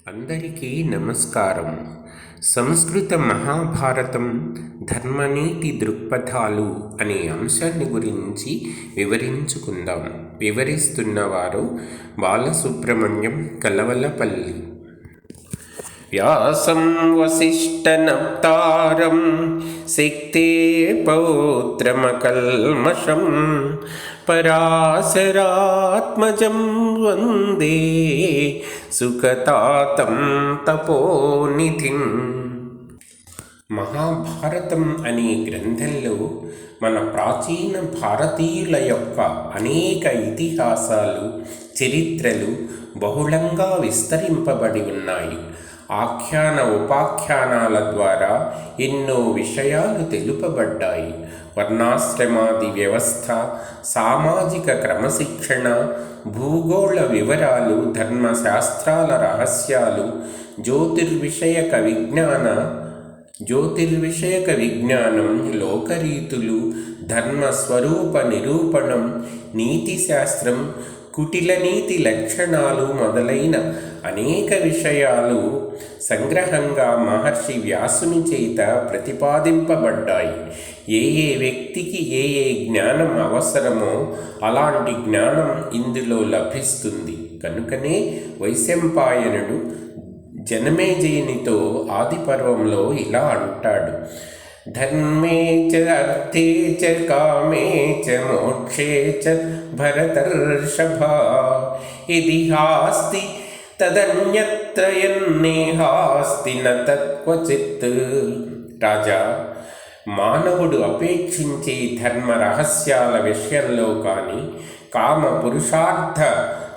అందరికీ నమస్కారం. సంస్కృత మహాభారతం ధర్మనీతి దృక్పథాలు అనే అంశాన్ని గురించి వివరించుకుందాం. వివరిస్తున్నవారు బాలసుబ్రహ్మణ్యం కలవలపల్లి. వ్యాసం వసిష్ఠనప్తారం శక్తే పౌత్రమకల్మషం పరాశరాత్మజం వందే సుఖతాతం తపోనిధిం. మహాభారతం అనే గ్రంథంలో మన ప్రాచీన భారతీయుల యొక్క అనేక ఇతిహాసాలు, చరిత్రలు బహుళంగా విస్తరింపబడి ఉన్నాయి. ఆఖ్యాన ఉపాఖ్యానాల ద్వారా ఎన్నో విషయాలు తెలుపబడ్డాయి. వర్ణాశ్రమాది వ్యవస్థ, సామాజిక క్రమశిక్షణ, భూగోళ వివరాలు, ధర్మశాస్త్రాల రహస్యాలు, జ్యోతిర్విషయక విజ్ఞానం, లోకరీతులు, ధర్మస్వరూప నిరూపణం, నీతిశాస్త్రం, కుటిల నీతి లక్షణాలు మొదలైన అనేక విషయాలు సంగ్రహంగా మహర్షి వ్యాసుని చేత ప్రతిపాదింపబడ్డాయి. ఏ వ్యక్తికి ఏ జ్ఞానం అవసరమో అలాంటి జ్ఞానం ఇందులో లభిస్తుంది. కనుకనే వైశంపాయనుడు జనమేజయునితో ఆదిపర్వంలో ఇలా అంటాడు: ధర్మే చ అర్థే చ కామే చ మోక్షే చ భరతర్షభ ఇదిహాస్తి తదన్యత్ర యన్నేహాస్తి న తత్క్వచిత్. రాజా, మానవుడు అపేక్షించే ధర్మ రహస్యాల విషయంలో కానీ, కామ పురుషార్థ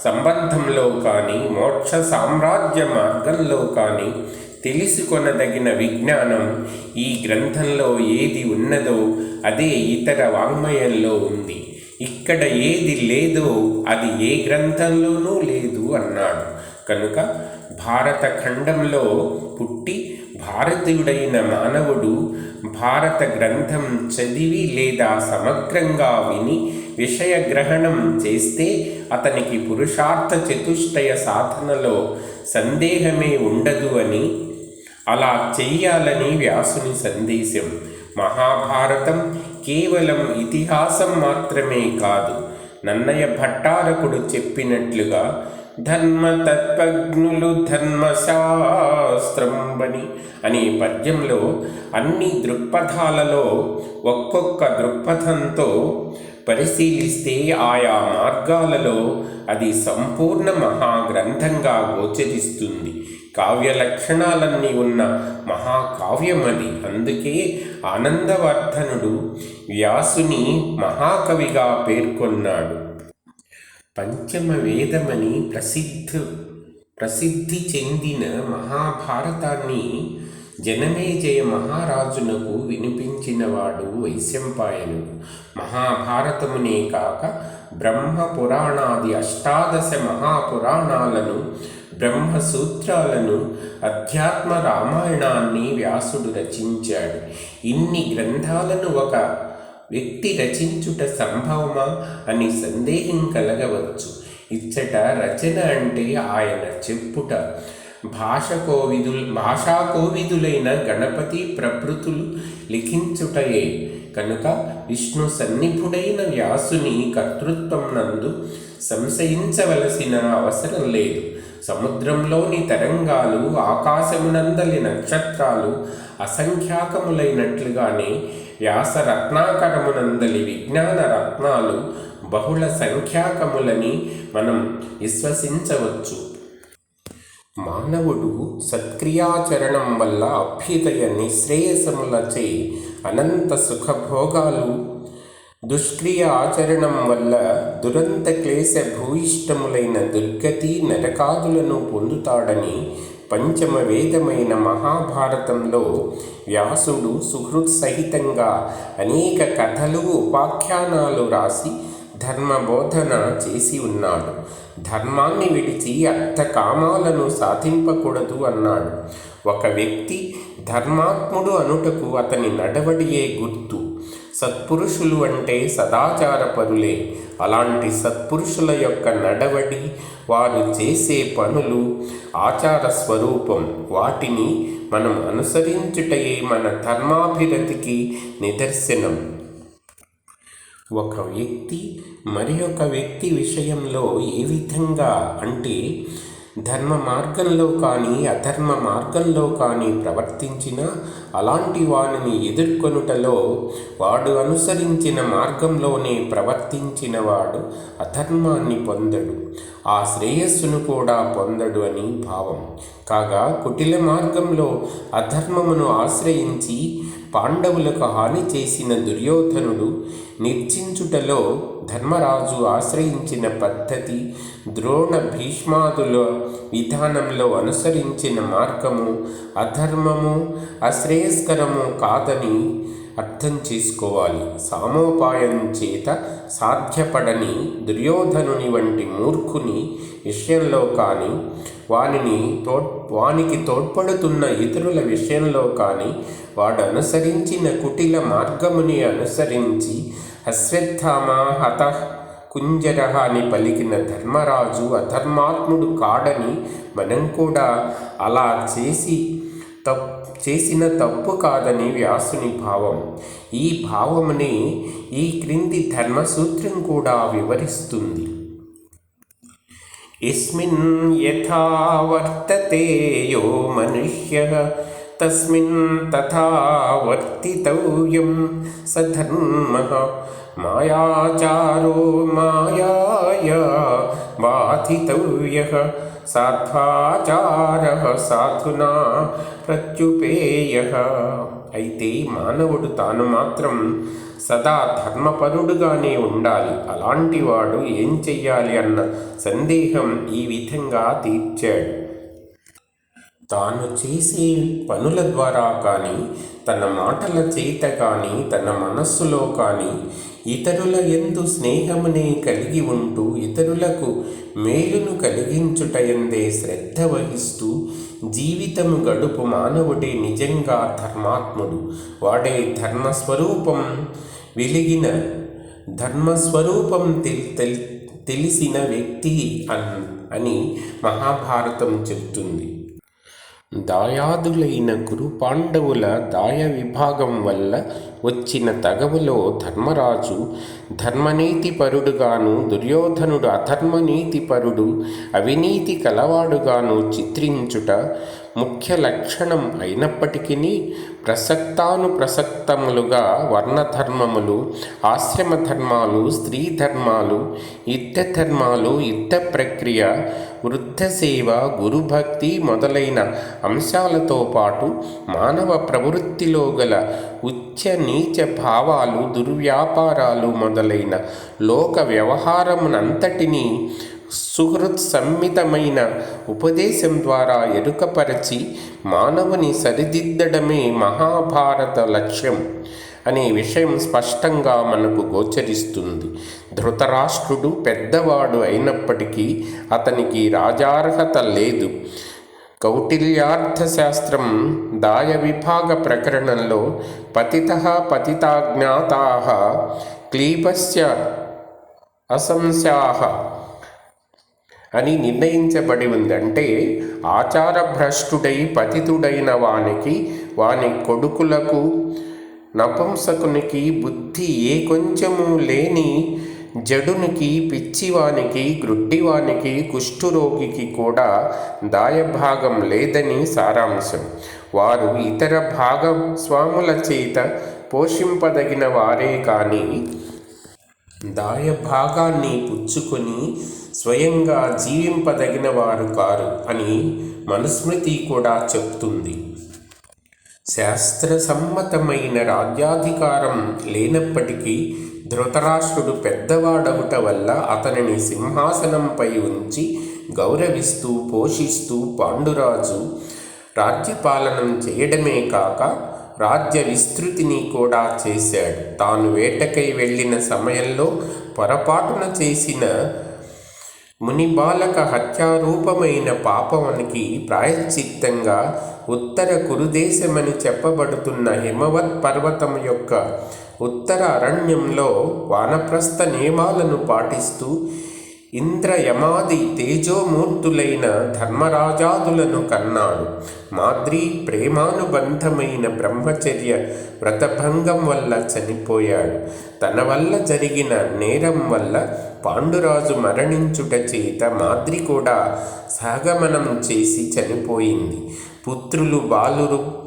సంబంధంలో కానీ, మోక్ష సామ్రాజ్య మార్గంలో కానీ తెలుసుకొనదగిన విజ్ఞానం ఈ గ్రంథంలో ఏది ఉన్నదో అదే ఇతర వాంగ్మయంలో ఉంది. ఇక్కడ ఏది లేదో అది ఏ గ్రంథంలోనూ లేదు అన్నాడు. కనుక భారత ఖండంలో పుట్టి భారతీయుడైన మానవుడు భారత గ్రంథం చదివి లేదా సమగ్రంగా విని విషయగ్రహణం చేస్తే అతనికి పురుషార్థ చతుష్టయ సాధనలో సందేహమే ఉండదు అని, అలా చెయ్యాలని వ్యాసుని సందేశం. మహాభారతం కేవలం ఇతిహాసం మాత్రమే కాదు. నన్నయ భట్టారకుడు చెప్పినట్లుగా ధర్మతత్వజ్ఞులు ధర్మశాస్త్రంబని అనే పద్యంలో అన్ని దృక్పథాలలో ఒక్కొక్క దృక్పథంతో పరిశీలిస్తే ఆయా మార్గాలలో అది సంపూర్ణ మహాగ్రంథంగా గోచరిస్తుంది. కావ్య లక్షణాలన్నీ ఉన్న మహాకావ్యమది. అందుకే ఆనందవర్ధనుడు వ్యాసుని మహాకవిగా పేర్కొన్నాడు. పంచమ వేదమని ప్రసిద్ధి చెందిన మహాభారతాన్ని జనమేజయ మహారాజునకు వినిపించినవాడు వైశంపాయనుడు. మహాభారతమునే కాక బ్రహ్మ పురాణాది 18 మహాపురాణాలను, బ్రహ్మసూత్రాలను, అధ్యాత్మ రామాయణాన్ని వ్యాసుడు రచించాడు. ఇన్ని గ్రంథాలను ఒక వ్యక్తి రచించుట సంభవమా అని సందేహం కలగవచ్చు. ఇచ్చట రచన అంటే ఆయన చెప్పుట. భాషాకోవిదులైన గణపతి ప్రభృతులు లిఖించుటయే. కనుక విష్ణు సన్నిభుడైన వ్యాసుని కర్తృత్వం నందు సంశయించవలసిన అవసరం లేదు. సముద్రంలోని తరంగాలు, ఆకాశమునందలి నక్షత్రాలు అసంఖ్యాకములైనట్లుగానే వ్యాస రత్నాకరమునందలి విజ్ఞాన రత్నాలు బహుళ సంఖ్యాకములని మనం విశ్వసించవచ్చు. మానవుడు సత్క్రియాచరణం వల్ల అభ్యుదయ నిశ్రేయసములచే అనంత సుఖభోగాలు, దుష్క్రియ ఆచరణం వల్ల దురంత క్లేశ భూయిష్టములైన దుర్గతి నరకాదులను పొందుతాడని పంచమ వేదమైన మహాభారతంలో వ్యాసుడు సుహృత్సహితంగా అనేక కథలు, ఉపాఖ్యానాలు రాసి ధర్మబోధన చేసి ఉన్నాడు. ధర్మాన్ని విడిచి అర్థకామాలను సాధింపకూడదు అన్నాడు. ఒక వ్యక్తి ధర్మాత్ముడు అనుటకు అతని నడవడియే గుర్తు. సత్పురుషులు అంటే సదాచారపరులే. అలాంటి సత్పురుషుల యొక్క నడవడి, వారు చేసే పనులు ఆచార స్వరూపం. వాటిని మనం అనుసరించుటయే మన ధర్మాభిరతికి నిదర్శనం. ఒక వ్యక్తి మరి ఒక వ్యక్తి విషయంలో ఏ విధంగా అంటే ధర్మ మార్గంలో కానీ అధర్మ మార్గంలో కానీ ప్రవర్తించినా అలాంటి వానిని ఎదుర్కొనుటలో వాడు అనుసరించిన మార్గంలోనే ప్రవర్తించిన వాడు అధర్మాన్ని పొందడు, ఆ శ్రేయస్సును కూడా పొందడు అని భావం. కాగా కుటిల మార్గంలో అధర్మమును ఆశ్రయించి పాండవులకు హాని చేసిన దుర్యోధనుడు నిర్జించుటలో ధర్మరాజు ఆశ్రయించిన పద్ధతి, ద్రోణ భీష్మాదుల విధానంలో అనుసరించిన మార్గము అధర్మము అశ్రేయస్కరము కాదని అర్థం చేసుకోవాలి. సామోపాయం చేత సాధ్యపడని దుర్యోధనుని వంటి మూర్ఖుని విషయంలో కానీ వానికి తోడ్పడుతున్న ఇతరుల విషయంలో కానీ వాడు అనుసరించిన కుటిల మార్గముని అనుసరించి అశ్వత్థామా హత కుంజర అని పలికిన ధర్మరాజు అధర్మాత్ముడు కాడని మనం కూడా అలా చేసిన తప్పు కాదని వ్యాసుని భావం. ఈ భావముని ఈ క్రింది ధర్మసూత్రం కూడా వివరిస్తుంది. యస్మిన్ యథా వర్తతే యో మనుష్యః తస్మిన్ తథా వర్తితవ్యం సధర్మః మాయాచారో మాయాయా బాధితవ్యః సాధ్వాచారః సాధునా ప్రత్యుపేయః. అయితే మానవుడు తాను మాత్రం సదా ధర్మపరుడుగానే ఉండాలి. అలాంటి వాడు ఏం చెయ్యాలి అన్న సందేహం ఈ విధంగా తీర్చాడు. తాను చేసే పనుల ద్వారా కానీ తన మాటల చేత కానీ తన మనస్సులో కానీ ఇతరుల యందు స్నేహమునే కలిగి ఉంటూ ఇతరులకు మేలును కలిగించుటయందే శ్రద్ధ వహిస్తూ జీవితము గడుపు మానవుడే నిజంగా ధర్మాత్ముడు. వాడే ధర్మస్వరూపం వెలిగిన ధర్మస్వరూపం తెలిసిన వ్యక్తి అని మహాభారతం చెబుతుంది. దాయాదులైన కురు పాండవుల దాయ విభాగం వల్ల వచ్చిన తగవులో ధర్మరాజు ధర్మనీతిపరుడుగాను దుర్యోధనుడు అధర్మనీతిపరుడు అవినీతి కలవాడుగాను చిత్రించుట ముఖ్య లక్షణం అయినప్పటికీ ప్రసక్తానుప్రసక్తములుగా వర్ణధర్మములు, ఆశ్రమధర్మాలు, స్త్రీ ధర్మాలు, యుద్ధధర్మాలు, యుద్ధ ప్రక్రియ, వృద్ధ సేవ, గురుభక్తి మొదలైన అంశాలతో పాటు మానవ ప్రవృత్తిలో గల ఉచ్చ నీచ భావాలు, దుర్వ్యాపారాలు మొదలైన లోక వ్యవహారమునంతటినీ సుహృత్ సమ్మితమైన ఉపదేశం ద్వారా ఎరుకపరచి మానవుని సరిదిద్దడమే మహాభారత లక్ష్యం అనే విషయం స్పష్టంగా మనకు గోచరిస్తుంది. ధృతరాష్ట్రుడు పెద్దవాడు అయినప్పటికీ అతనికి రాజార్హత లేదు. కౌటిల్యార్థశాస్త్రం దాయ విభాగ ప్రకరణంలో పతితః పతితాజ్ఞాతాః క్లీబస్య అసంశాః అని నిర్ణయించబడి ఉంది. అంటే ఆచారభ్రష్టుడై పతితుడైన వాని కొడుకులకు, నపుంసకునికి, బుద్ధి ఏ కొంచెము లేని జడునికి, పిచ్చివానికి, గ్రుడ్డివానికి, కుష్ఠురోగికి కూడా దాయభాగం లేదని సారాంశం. వారు ఇతర భాగస్వాముల చేత పోషింపదగిన వారే కానీ దాయభాగాన్ని పుచ్చుకొని స్వయంగా జీవింపదగిన వారు కారు అని మనుస్మృతి కూడా చెప్తుంది. శాస్త్రసమ్మతమైన రాజ్యాధికారం లేనప్పటికీ ధృతరాష్ట్రుడు పెద్దవాడవుట వల్ల అతనిని సింహాసనంపై ఉంచి గౌరవిస్తూ పోషిస్తూ పాండురాజు రాజ్యపాలనం చేయడమే కాక రాజ్య విస్తృతిని కూడా చేశాడు. తాను వేటకై వెళ్ళిన సమయంలో పొరపాటున చేసిన మునిబాలక హత్యారూపమైన పాపానికి ప్రాయశ్చిత్తంగా ఉత్తర కురుదేశమని చెప్పబడుతున్న హిమవత్ పర్వతం యొక్క ఉత్తర అరణ్యంలో వానప్రస్థ నియమాలను పాటిస్తూ ఇంద్రయమాది తేజోమూర్తులైన ధర్మరాజాదులను కన్నాడు. మాద్రి ప్రేమానుబంధమైన బ్రహ్మచర్య వ్రతభంగం వల్ల చనిపోయాడు. తన వల్ల జరిగిన నేరం వల్ల పాండురాజు మరణించుట చేత మాద్రి కూడా సహగమనం చేసి చనిపోయింది. పుత్రులు బాలురు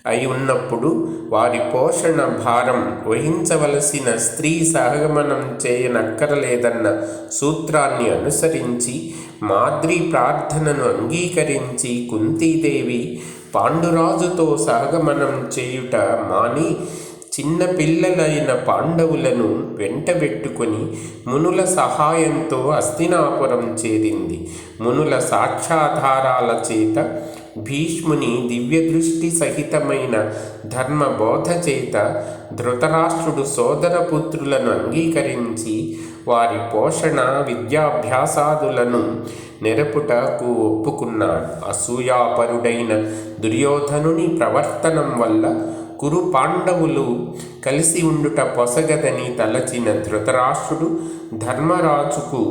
అయి ఉన్నప్పుడు వారి పోషణ భారం వహించవలసిన స్త్రీ సహగమనం చేయనక్కరలేదన్న సూత్రాన్ని అనుసరించి మాద్రి ప్రార్థనను అంగీకరించి కుంతీదేవి పాండురాజుతో సహగమనం చేయుట మాని చిన్న పిల్లలైన పాండవులను వెంటబెట్టుకొని మునుల సహాయంతో హస్తినాపురం చేరింది. మునుల సాక్షాధారాల చేత భీష్ముని దివ్యదృష్టి సహితమైన ధర్మబోధ చేత ధృతరాష్ట్రుడు సోదరపుత్రులను అంగీకరించి వారి పోషణ విద్యాభ్యాసాదులను నెరపుటకు ఒప్పుకున్నాడు. అసూయాపరుడైన దుర్యోధనుని ప్రవర్తనం వల్ల కురు పాండవులు కలిసి ఉండుట పొసగదని తలచిన ధృతరాష్ట్రుడు ధర్మరాజుకు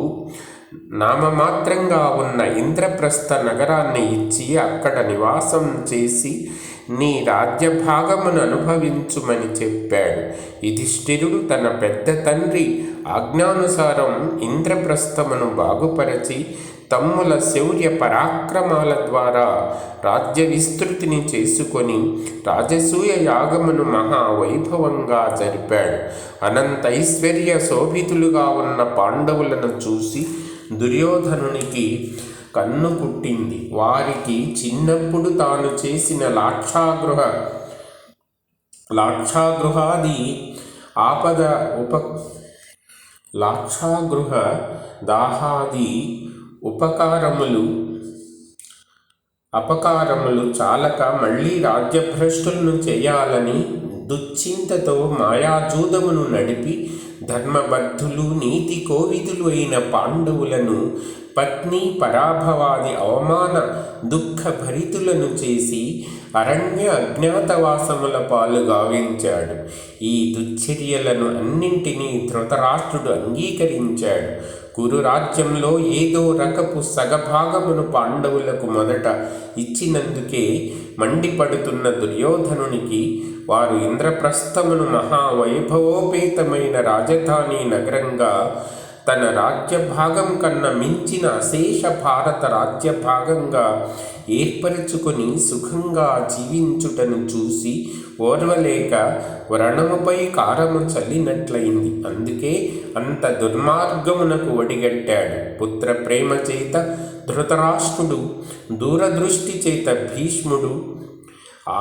నామమాత్రంగా ఉన్న ఇంద్రప్రస్థ నగరాన్ని ఇచ్చి అక్కడ నివాసం చేసి నీ రాజ్యభాగమును అనుభవించుమని చెప్పాడు. యుధిష్ఠిరుడు తన పెద్ద తండ్రి ఆజ్ఞానుసారం ఇంద్రప్రస్థమును బాగుపరచి తమ్ముల శౌర్య పరాక్రమాల ద్వారా రాజ్య విస్తృతిని చేసుకొని రాజసూయ యాగమును మహావైభవంగా జరిపాడు. అనంతైశ్వర్య శోభితులుగా ఉన్న పాండవులను చూసి దుర్యోధనునికి కన్ను పుట్టింది. వారికి చిన్నప్పుడు తాను చేసిన లాక్షాగృహాది ఆపద లాక్షాగృహ దాహాది అపకారములు చాలక మళ్ళీ రాజ్యభ్రష్టులను చేయాలని దుశ్చింతతో మాయాజూదమును నడిపి ధర్మబద్ధులు నీతి కోవిదులు అయిన పాండవులను పత్ని పరాభవాది అవమాన దుఃఖ భరితులను చేసి అరణ్య అజ్ఞాతవాసముల పాలు గావించాడు. ఈ దుశ్చర్యలను అన్నింటినీ ధృతరాష్ట్రుడు అంగీకరించాడు. కురు రాజ్యంలో ఏదో రకపు సగభాగమును పాండవులకు మొదట ఇచ్చినందుకే మండిపడుతున్న దుర్యోధనునికి వారు ఇంద్రప్రస్థమును మహావైభవోపేతమైన రాజధాని నగరంగా తన రాజ్యభాగం కన్నా మించిన అశేష భారత రాజ్యభాగంగా ఏర్పరచుకొని సుఖంగా జీవించుటను చూసి ఓర్వలేక వ్రణముపై కారము చల్లినట్లయింది. అందుకే అంత దుర్మార్గమునకు ఒడిగట్టాడు. పుత్ర ప్రేమ చేత ధృతరాష్ట్రుడు, దూరదృష్టి చేత భీష్ముడు,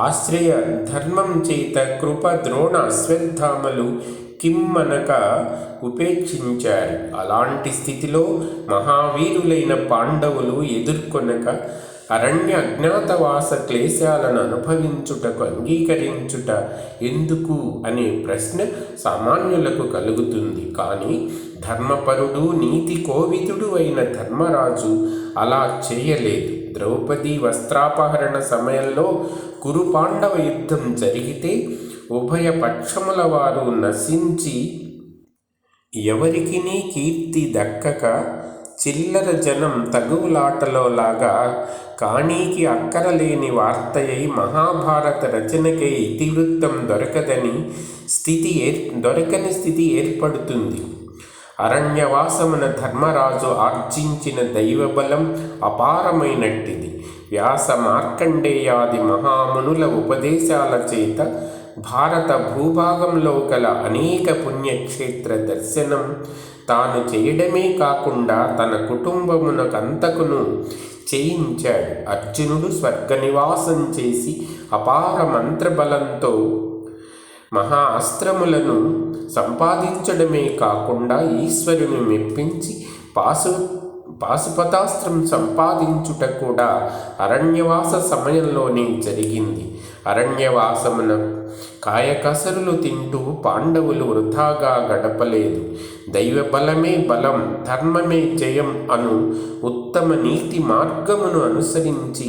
ఆశ్రయ ధర్మం చేత కృప, ద్రోణ, అశ్వత్థామలు కిమ్మనక ఉపేక్షించారు. అలాంటి స్థితిలో మహావీరులైన పాండవులు ఎదుర్కొనక అరణ్య అజ్ఞాతవాస క్లేశాలను అనుభవించుటకు అంగీకరించుట ఎందుకు అనే ప్రశ్న సామాన్యులకు కలుగుతుంది. కానీ ధర్మపరుడు, నీతి కోవిదుడు అయిన ధర్మరాజు అలా చేయలేదు. ద్రౌపది వస్త్రాపహరణ సమయంలో కురు పాండవ యుద్ధం జరిగితే ఉభయ పక్షముల వారు నశించి ఎవరికినీ కీర్తి దక్కక చిల్లర జనం తగువులాటలో లాగా కానీకి అక్కరలేని వార్తయై మహాభారత రచనకై ఇతివృత్తం దొరకని స్థితి ఏర్పడుతుంది. అరణ్యవాసమున ధర్మరాజు ఆర్జించిన దైవబలం అపారమైనట్టిది. వ్యాస మార్కండేయాది మహామునుల ఉపదేశాల చేత భారత భూభాగంలో గల అనేక పుణ్యక్షేత్ర దర్శనం తాను చేయడమే కాకుండా తన కుటుంబమునకంతకును చేయించాడు. అర్జునుడు స్వర్గ నివాసం చేసి అపార మంత్రబలంతో మహా అస్త్రములను సంపాదించడమే కాకుండా ఈశ్వరుని మెప్పించి పాశుపతాస్త్రం సంపాదించుట కూడా అరణ్యవాస సమయంలోనే జరిగింది. అరణ్యవాసమున కాయకసరులు తింటూ పాండవులు వృథాగా గడపలేదు. దైవ బలమే బలం, ధర్మమే జయం అను ఉత్తమ నీతి మార్గమును అనుసరించి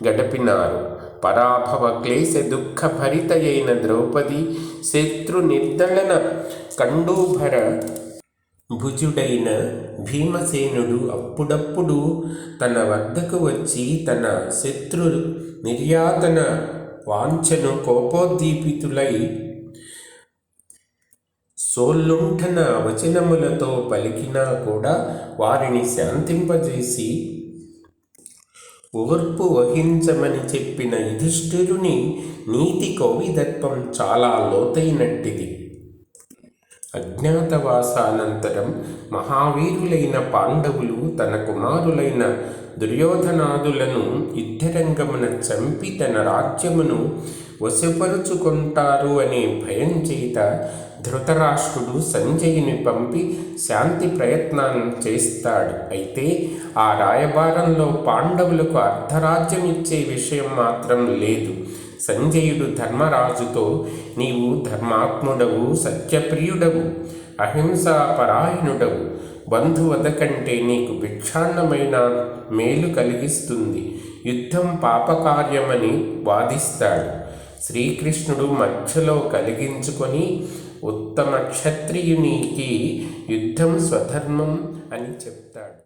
గడిపినారు. పరాభవ క్లేశ దుఃఖ భరితయైన ద్రౌపది శత్రు నిర్దళన కండూభర భుజుడైన భీమసేనుడు అప్పుడప్పుడు తన వద్దకు వచ్చి తన శత్రు నిర్యాతన వాంఛను కోపోద్దీపితులై సోల్లుంఠన వచనములతో పలికినా కూడా వారిని శాంతింపజేసి ఓర్పు వహించమని చెప్పిన యుధిష్ఠిరుని నీతి కౌవిదత్వం చాలా లోతైనట్టిది. అజ్ఞాతవాసానంతరం మహావీరులైన పాండవులు తన కుమారులైన దుర్యోధనాదులను యుద్ధరంగమున చంపి తన రాజ్యమును వశపరుచుకుంటారు అనే భయం చేత ధృతరాష్ట్రుడు సంజయుని పంపి శాంతి ప్రయత్నాలను చేస్తాడు. అయితే ఆ రాయబారంలో పాండవులకు అర్ధరాజ్యం ఇచ్చే విషయం మాత్రం లేదు. సంజయుడు ధర్మరాజుతో, నీవు ధర్మాత్ముడవు, సత్యప్రియుడవు, అహింసాపరాయణుడవు, బంధువధ కంటే నీకు భిక్షాన్నమైన మేలు కలిగిస్తుంది, యుద్ధం పాపకార్యమని వాదిస్తాడు. శ్రీకృష్ణుడు మధ్యలో కలిగించుకొని ఉత్తమ క్షత్రియునికి యుద్ధం స్వధర్మం అని చెప్తాడు.